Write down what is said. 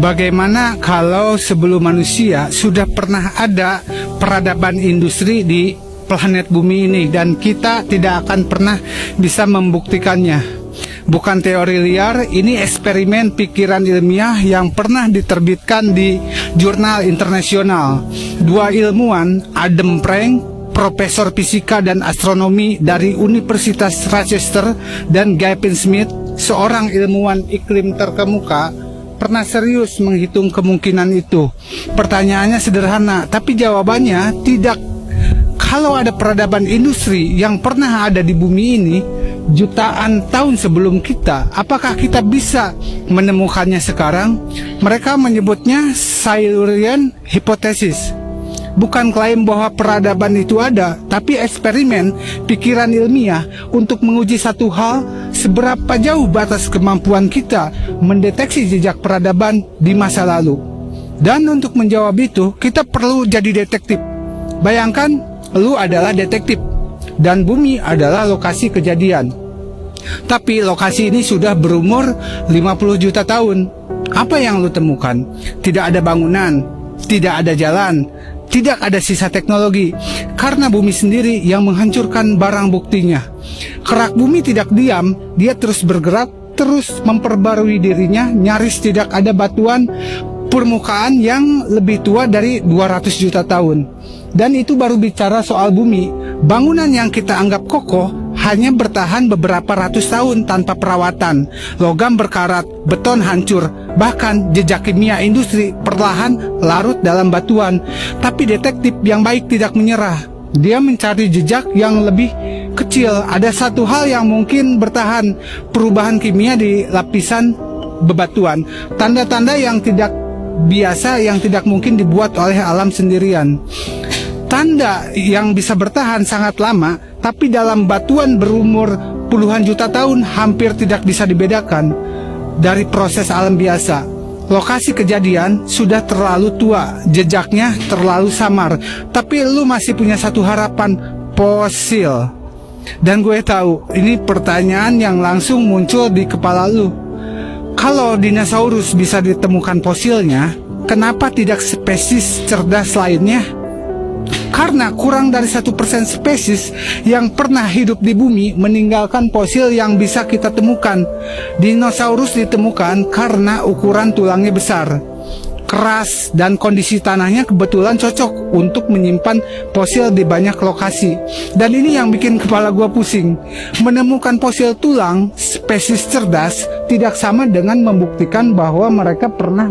Bagaimana kalau sebelum manusia sudah pernah ada peradaban industri di planet bumi ini dan kita tidak akan pernah bisa membuktikannya? Bukan teori liar, ini eksperimen pikiran ilmiah yang pernah diterbitkan di jurnal internasional. Dua ilmuwan, Adam Frank, profesor fisika dan astronomi dari Universitas Rochester, dan Gavin Smith, seorang ilmuwan iklim terkemuka, pernah serius menghitung kemungkinan itu. Pertanyaannya sederhana, tapi jawabannya tidak. Kalau ada peradaban industri yang pernah ada di bumi ini jutaan tahun sebelum kita, apakah kita bisa menemukannya sekarang? Mereka menyebutnya Silurian Hypothesis. Bukan klaim bahwa peradaban itu ada, tapi eksperimen pikiran ilmiah untuk menguji satu hal, seberapa jauh batas kemampuan kita mendeteksi jejak peradaban di masa lalu. Dan untuk menjawab itu, kita perlu jadi detektif. Bayangkan, lu adalah detektif dan bumi adalah lokasi kejadian. Tapi lokasi ini sudah berumur 50 juta tahun. Apa yang lu temukan? Tidak ada bangunan, tidak ada jalan, tidak ada sisa teknologi, karena bumi sendiri yang menghancurkan barang buktinya. Kerak bumi tidak diam, dia terus bergerak, terus memperbarui dirinya. Nyaris tidak ada batuan permukaan yang lebih tua dari 200 juta tahun. Dan itu baru bicara soal bumi. Bangunan yang kita anggap kokoh hanya bertahan beberapa ratus tahun tanpa perawatan. Logam berkarat, beton hancur, bahkan jejak kimia industri perlahan larut dalam batuan. Tapi detektif yang baik tidak menyerah. Dia mencari jejak yang lebih kecil. Ada satu hal yang mungkin bertahan, perubahan kimia di lapisan bebatuan. Tanda-tanda yang tidak biasa, yang tidak mungkin dibuat oleh alam sendirian. Tanda yang bisa bertahan sangat lama, tapi dalam batuan berumur puluhan juta tahun hampir tidak bisa dibedakan dari proses alam biasa. Lokasi kejadian sudah terlalu tua, jejaknya terlalu samar, tapi lu masih punya satu harapan, fosil. Dan gue tahu, ini pertanyaan yang langsung muncul di kepala lu. Kalau dinosaurus bisa ditemukan fosilnya, kenapa tidak spesies cerdas lainnya? Karena kurang dari 1% spesies yang pernah hidup di bumi meninggalkan fosil yang bisa kita temukan. Dinosaurus ditemukan karena ukuran tulangnya besar, keras, dan kondisi tanahnya kebetulan cocok untuk menyimpan fosil di banyak lokasi. Dan ini yang bikin kepala gua pusing. Menemukan fosil tulang spesies cerdas tidak sama dengan membuktikan bahwa mereka pernah